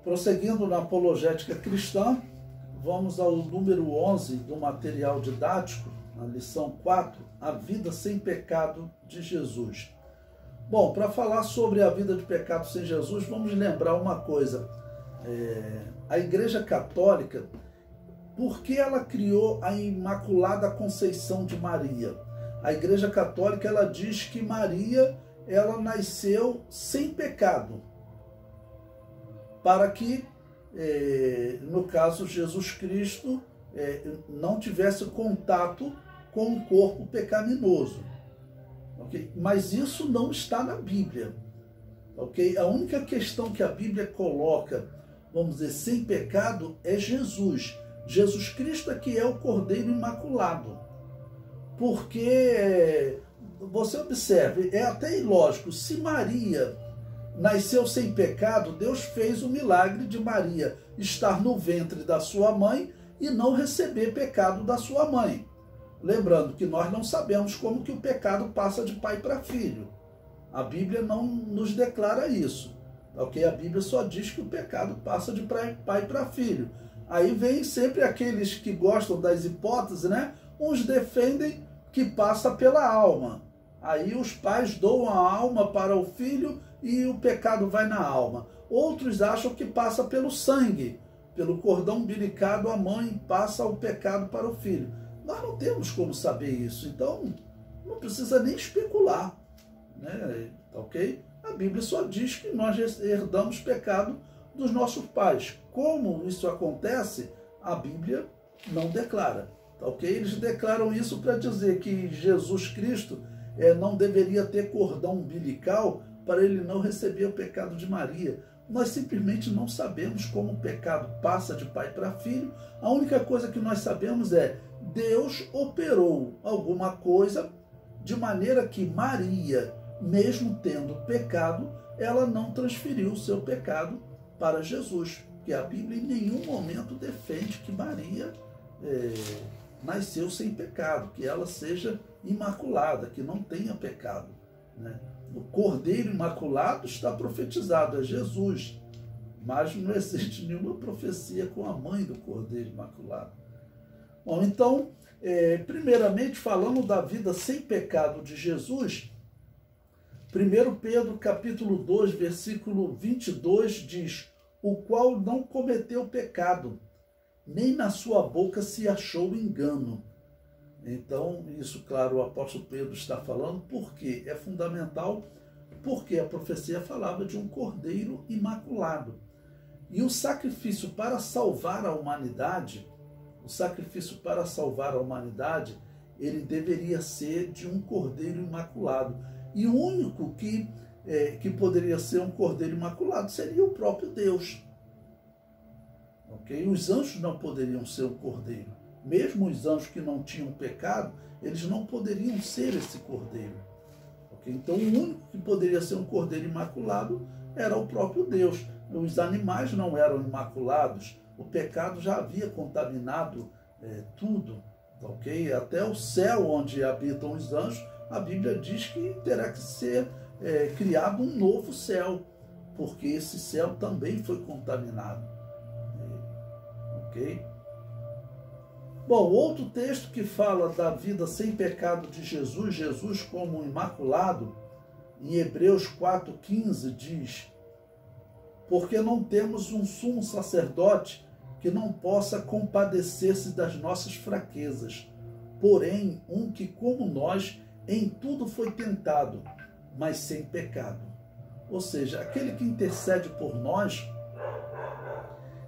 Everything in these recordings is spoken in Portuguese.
Prosseguindo na apologética cristã, vamos ao número 11 do material didático, na lição 4, a vida sem pecado de Jesus. Bom, para falar sobre a vida de pecado sem Jesus, vamos lembrar uma coisa. A Igreja Católica, por que ela criou a Imaculada Conceição de Maria? A Igreja Católica, ela diz que Maria, ela nasceu sem pecado, para que, no caso, Jesus Cristo não tivesse contato com um corpo pecaminoso. Okay? Mas isso não está na Bíblia. Okay? A única questão que a Bíblia coloca, vamos dizer, sem pecado, é Jesus. Jesus Cristo é que é o Cordeiro Imaculado. Porque, você observe, é até ilógico, se Maria nasceu sem pecado, Deus fez o milagre de Maria estar no ventre da sua mãe e não receber pecado da sua mãe. Lembrando que nós não sabemos como que o pecado passa de pai para filho. A Bíblia não nos declara isso. Okay? A Bíblia só diz que o pecado passa de pai para filho. Aí vem sempre aqueles que gostam das hipóteses, né? Uns defendem que passa pela alma. Aí os pais doam a alma para o filho e o pecado vai na alma. Outros acham que passa pelo sangue, pelo cordão umbilical, a mãe passa o pecado para o filho. Nós não temos como saber isso, então não precisa nem especular, né? Ok? A Bíblia só diz que nós herdamos pecado dos nossos pais. Como isso acontece, a Bíblia não declara. Ok? Eles declaram isso para dizer que Jesus Cristo não deveria ter cordão umbilical para ele não receber o pecado de Maria. Nós simplesmente não sabemos como o pecado passa de pai para filho. A única coisa que nós sabemos é Deus operou alguma coisa de maneira que Maria, mesmo tendo pecado, ela não transferiu o seu pecado para Jesus. Porque a Bíblia em nenhum momento defende que Maria nasceu sem pecado, que ela seja imaculada, que não tenha pecado, né? O Cordeiro Imaculado está profetizado, é Jesus, mas não existe nenhuma profecia com a mãe do Cordeiro Imaculado. Bom, então, primeiramente, falando da vida sem pecado de Jesus, 1 Pedro capítulo 2, versículo 22 diz: o qual não cometeu pecado, nem na sua boca se achou engano. Então, isso, claro, o apóstolo Pedro está falando, porque é fundamental, porque a profecia falava de um cordeiro imaculado. E o sacrifício para salvar a humanidade, ele deveria ser de um cordeiro imaculado. E o único que poderia ser um cordeiro imaculado seria o próprio Deus. Okay? Os anjos não poderiam ser um cordeiro. Mesmo os anjos que não tinham pecado, eles não poderiam ser esse cordeiro. Okay? Então, o único que poderia ser um cordeiro imaculado era o próprio Deus. Os animais não eram imaculados. O pecado já havia contaminado tudo. Okay? Até o céu onde habitam os anjos, a Bíblia diz que terá que ser criado um novo céu, porque esse céu também foi contaminado. Ok? Bom, outro texto que fala da vida sem pecado de Jesus, Jesus como imaculado, em Hebreus 4,15 diz: porque não temos um sumo sacerdote que não possa compadecer-se das nossas fraquezas, porém um que, como nós, em tudo foi tentado, mas sem pecado. Ou seja, aquele que intercede por nós,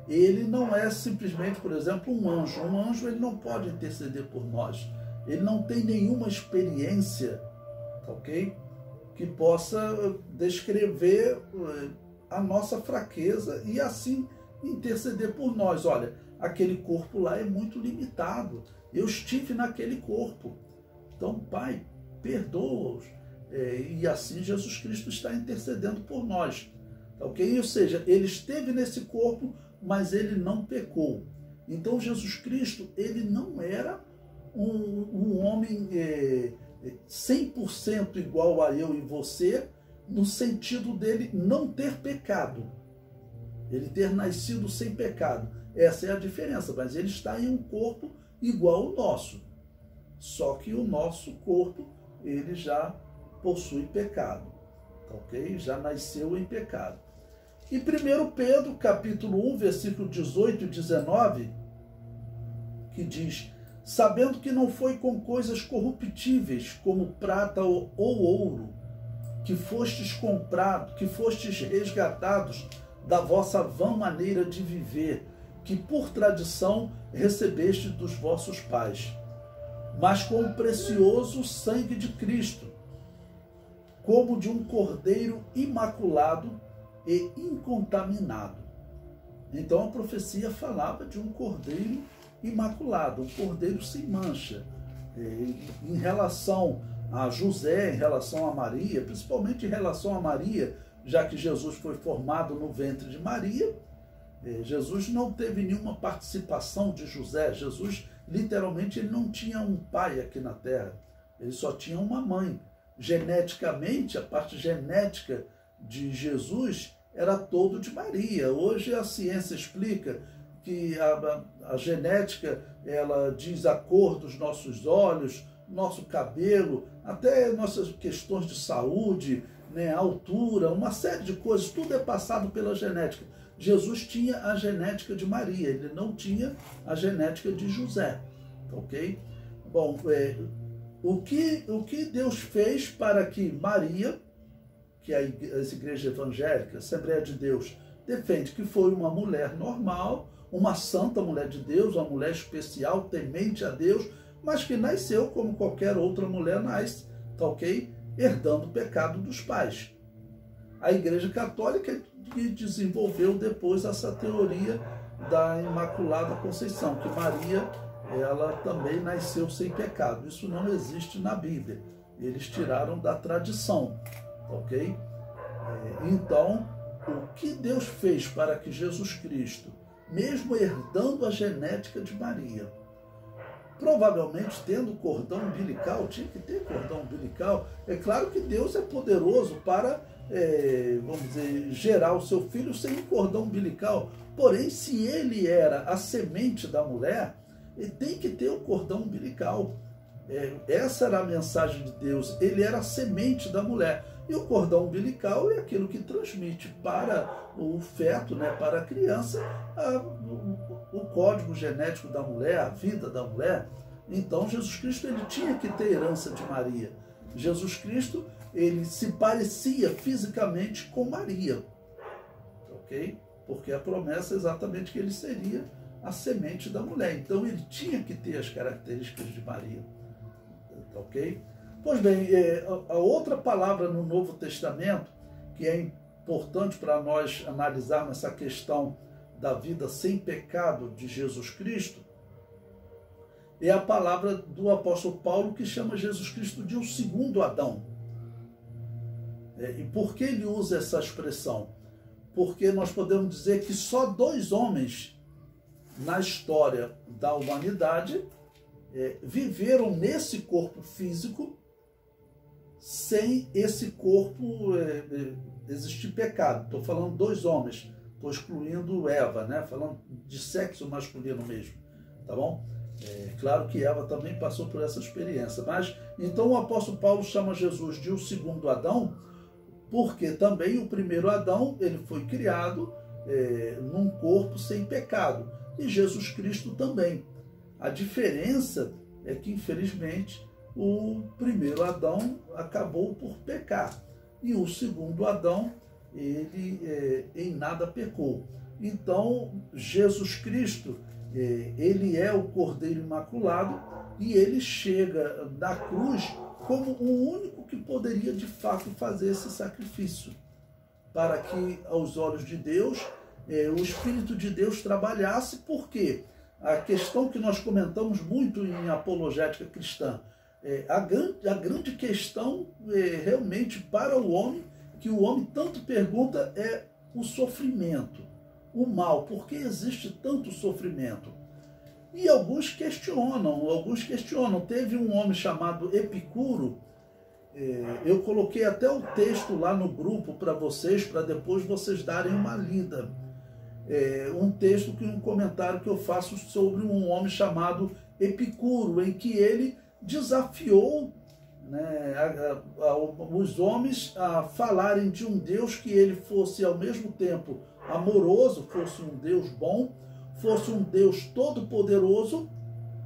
ele não é simplesmente, por exemplo, um anjo. Um anjo, ele não pode interceder por nós. Ele não tem nenhuma experiência, ok? Que possa descrever a nossa fraqueza e assim interceder por nós. Olha, aquele corpo lá é muito limitado. Eu estive naquele corpo. Então, Pai, perdoa-os. E assim Jesus Cristo está intercedendo por nós. Ok? Ou seja, ele esteve nesse corpo, mas ele não pecou. Então Jesus Cristo, ele não era um homem 100% igual a eu e você, no sentido dele não ter pecado. ele ter nascido sem pecado. Essa é a diferença, mas ele está em um corpo igual ao nosso. Só que o nosso corpo, ele já possui pecado, ok? Já nasceu em pecado. E 1 Pedro, capítulo 1, versículo 18 e 19, que diz: sabendo que não foi com coisas corruptíveis, como prata ou ouro, que fostes comprados, que fostes resgatados da vossa vã maneira de viver, que por tradição recebeste dos vossos pais, mas com o precioso sangue de Cristo, como de um cordeiro imaculado e incontaminado. Então a profecia falava de um cordeiro imaculado, um cordeiro sem mancha. Em relação a José, em relação a Maria, principalmente em relação a Maria, já que Jesus foi formado no ventre de Maria, Jesus não teve nenhuma participação de José. Jesus, literalmente, ele não tinha um pai aqui na terra, ele só tinha uma mãe. Geneticamente, a parte genética de Jesus era todo de Maria. Hoje a ciência explica que a genética, ela diz a cor dos nossos olhos, nosso cabelo, até nossas questões de saúde, né, altura, uma série de coisas, tudo é passado pela genética. Jesus tinha a genética de Maria, ele não tinha a genética de José, ok? Bom, o que Deus fez para que Maria, que as igrejas evangélicas, a Assembleia de Deus, defende que foi uma mulher normal, uma santa mulher de Deus, uma mulher especial, temente a Deus, mas que nasceu como qualquer outra mulher nasce, tá ok? Herdando o pecado dos pais. A Igreja Católica que desenvolveu depois essa teoria da Imaculada Conceição, que Maria, ela também nasceu sem pecado. Isso não existe na Bíblia. Eles tiraram da tradição, ok? Então, o que Deus fez para que Jesus Cristo, mesmo herdando a genética de Maria, provavelmente tendo cordão umbilical, tinha que ter cordão umbilical. É claro que Deus é poderoso para, vamos dizer, gerar o seu filho sem um cordão umbilical. Porém, se ele era a semente da mulher, ele tem que ter o cordão umbilical. Essa era a mensagem de Deus. Ele era a semente da mulher. E o cordão umbilical é aquilo que transmite para o feto, né, para a criança, o código genético da mulher, a vida da mulher. Então, Jesus Cristo, ele tinha que ter herança de Maria. Jesus Cristo, ele se parecia fisicamente com Maria, ok? Porque a promessa é exatamente que ele seria a semente da mulher. Então, ele tinha que ter as características de Maria, ok? Pois bem, a outra palavra no Novo Testamento, que é importante para nós analisarmos essa questão da vida sem pecado de Jesus Cristo, é a palavra do apóstolo Paulo, que chama Jesus Cristo de o segundo Adão. E por que ele usa essa expressão? Porque nós podemos dizer que só 2 homens na história da humanidade viveram nesse corpo físico sem esse corpo existir pecado. Estou falando 2 homens, estou excluindo Eva, né? Falando de sexo masculino mesmo, tá bom? Claro que Eva também passou por essa experiência, mas então o apóstolo Paulo chama Jesus de o segundo Adão, porque também o primeiro Adão, ele foi criado num corpo sem pecado, e Jesus Cristo também. A diferença é que, infelizmente, o primeiro Adão acabou por pecar, e o segundo Adão, ele em nada pecou. Então, Jesus Cristo, ele é o Cordeiro Imaculado, e ele chega na cruz como o único que poderia de fato fazer esse sacrifício, para que aos olhos de Deus, o Espírito de Deus trabalhasse. Porque a questão que nós comentamos muito em apologética cristã, a grande questão realmente para o homem, que o homem tanto pergunta, é o sofrimento, o mal. Por que existe tanto sofrimento? E alguns questionam. Teve um homem chamado Epicuro, eu coloquei até o texto lá no grupo para vocês, para depois vocês darem uma lida. um texto, um comentário que eu faço sobre um homem chamado Epicuro, em que ele desafiou, né, os homens a falarem de um Deus que ele fosse ao mesmo tempo amoroso, fosse um Deus bom, fosse um Deus todo-poderoso,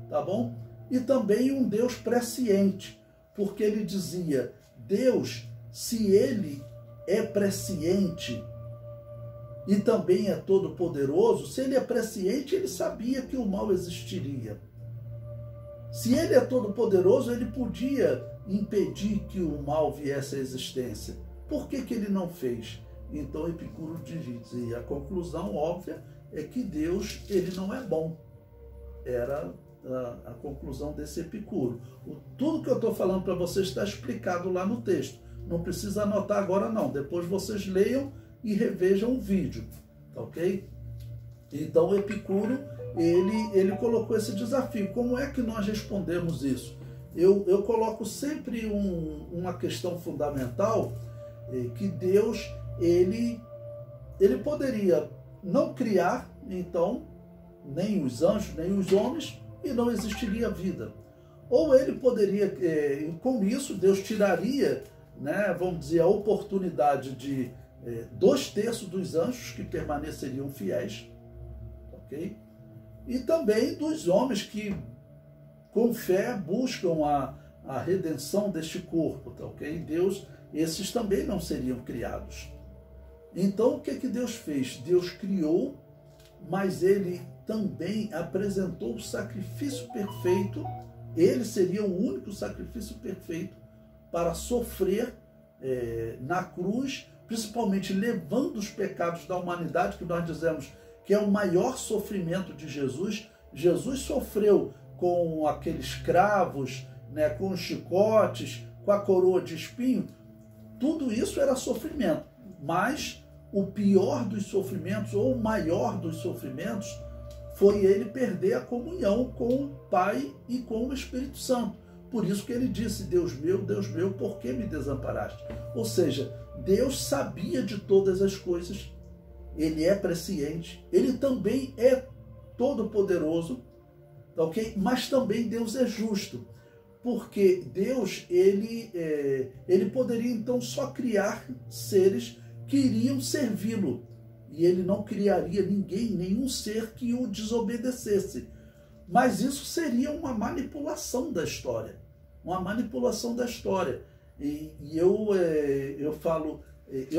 tá bom? E também um Deus presciente, porque ele dizia, Deus, se ele é presciente e também é todo-poderoso, se ele é presciente, ele sabia que o mal existiria. Se ele é todo-poderoso, ele podia impedir que o mal viesse à existência. Por que ele não fez? Então Epicuro dizia, a conclusão óbvia é que Deus, ele não é bom. Era a conclusão desse Epicuro. Tudo que eu estou falando para vocês está explicado lá no texto. Não precisa anotar agora não. Depois vocês leiam e revejam o vídeo. Tá ok? Então Epicuro, ele colocou esse desafio. Como é que nós respondemos isso? Eu coloco sempre uma questão fundamental, que Deus, ele poderia não criar, então, nem os anjos, nem os homens, e não existiria vida. Ou ele poderia, com isso, Deus tiraria, né, vamos dizer, a oportunidade de 2/3 dos anjos que permaneceriam fiéis, ok? E também dos homens que, com fé, buscam a redenção deste corpo, tá ok? Deus, esses também não seriam criados. Então, o que Deus fez? Deus criou, mas ele também apresentou o sacrifício perfeito. Ele seria o único sacrifício perfeito para sofrer na cruz, principalmente levando os pecados da humanidade, que nós dizemos que é o maior sofrimento de Jesus. Jesus sofreu com aqueles cravos, né, com os chicotes, com a coroa de espinho. Tudo isso era sofrimento, mas o pior dos sofrimentos, ou o maior dos sofrimentos, foi ele perder a comunhão com o Pai e com o Espírito Santo. Por isso que ele disse, Deus meu, por que me desamparaste? Ou seja, Deus sabia de todas as coisas, ele é presciente, ele também é todo-poderoso, ok? Mas também Deus é justo, porque Deus, ele poderia então só criar seres que iriam servi-lo, e ele não criaria nenhum ser que o desobedecesse. Mas isso seria uma manipulação da história. Uma manipulação da história. E eu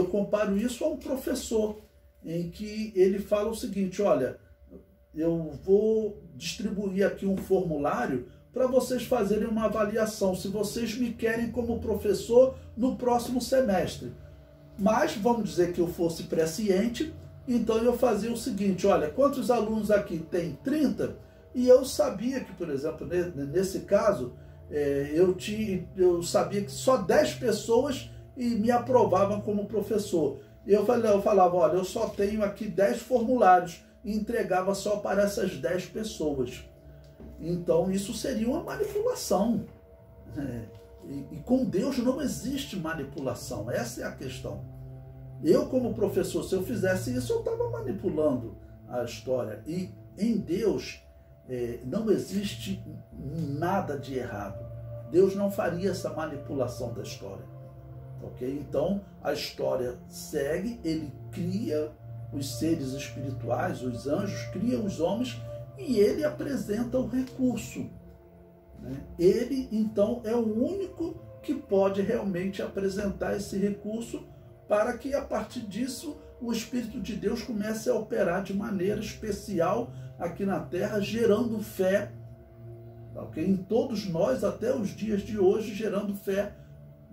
comparo isso a um professor, em que ele fala o seguinte, olha, eu vou distribuir aqui um formulário para vocês fazerem uma avaliação, se vocês me querem como professor no próximo semestre. Mas vamos dizer que eu fosse presciente, então eu fazia o seguinte, olha, quantos alunos aqui tem? 30? E eu sabia que, por exemplo, nesse caso, eu sabia que só 10 pessoas me aprovavam como professor. Eu falava, olha, eu só tenho aqui 10 formulários, e entregava só para essas 10 pessoas. Então isso seria uma manipulação. E com Deus não existe manipulação, essa é a questão. Eu, como professor, se eu fizesse isso, eu estava manipulando a história. E em Deus não existe nada de errado. Deus não faria essa manipulação da história. Ok? Então, a história segue, ele cria os seres espirituais, os anjos, cria os homens e ele apresenta o recurso. Né? Ele, então, é o único que pode realmente apresentar esse recurso para que, a partir disso, o Espírito de Deus comece a operar de maneira especial aqui na Terra, gerando fé, okay? Em todos nós, até os dias de hoje, gerando fé,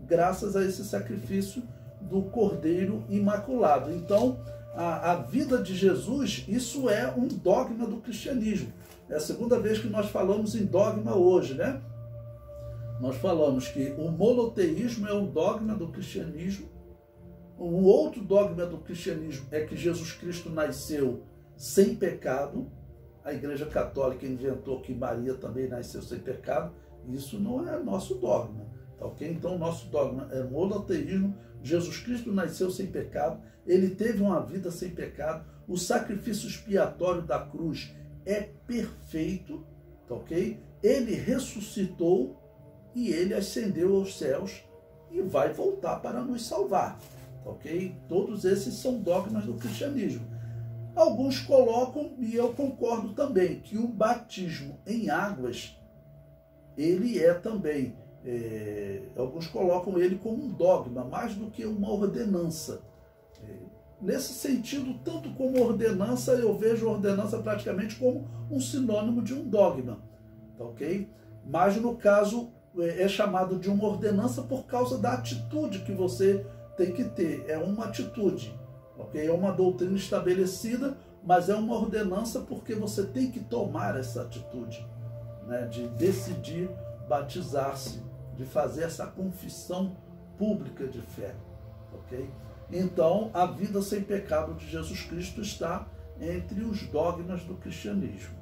graças a esse sacrifício do Cordeiro Imaculado. Então, a vida de Jesus, isso é um dogma do cristianismo. É a segunda vez que nós falamos em dogma hoje, né? Nós falamos que o monoteísmo é um dogma do cristianismo. Um outro dogma do cristianismo é que Jesus Cristo nasceu sem pecado. A Igreja Católica inventou que Maria também nasceu sem pecado. Isso não é nosso dogma, tá ok? Então, o nosso dogma é monoteísmo. Jesus Cristo nasceu sem pecado, ele teve uma vida sem pecado, o sacrifício expiatório da cruz é perfeito, tá ok? Ele ressuscitou e ele ascendeu aos céus e vai voltar para nos salvar, tá ok? Todos esses são dogmas do cristianismo. Alguns colocam, e eu concordo também, que o batismo em águas, ele é também, alguns colocam ele como um dogma, mais do que uma ordenança. Nesse sentido, tanto como ordenança, eu vejo a ordenança praticamente como um sinônimo de um dogma, tá ok? Mas no caso, é chamado de uma ordenança por causa da atitude que você tem que ter, é uma atitude. Okay? É uma doutrina estabelecida, mas é uma ordenança porque você tem que tomar essa atitude, né, de decidir batizar-se, de fazer essa confissão pública de fé. Okay? Então, a vida sem pecado de Jesus Cristo está entre os dogmas do cristianismo.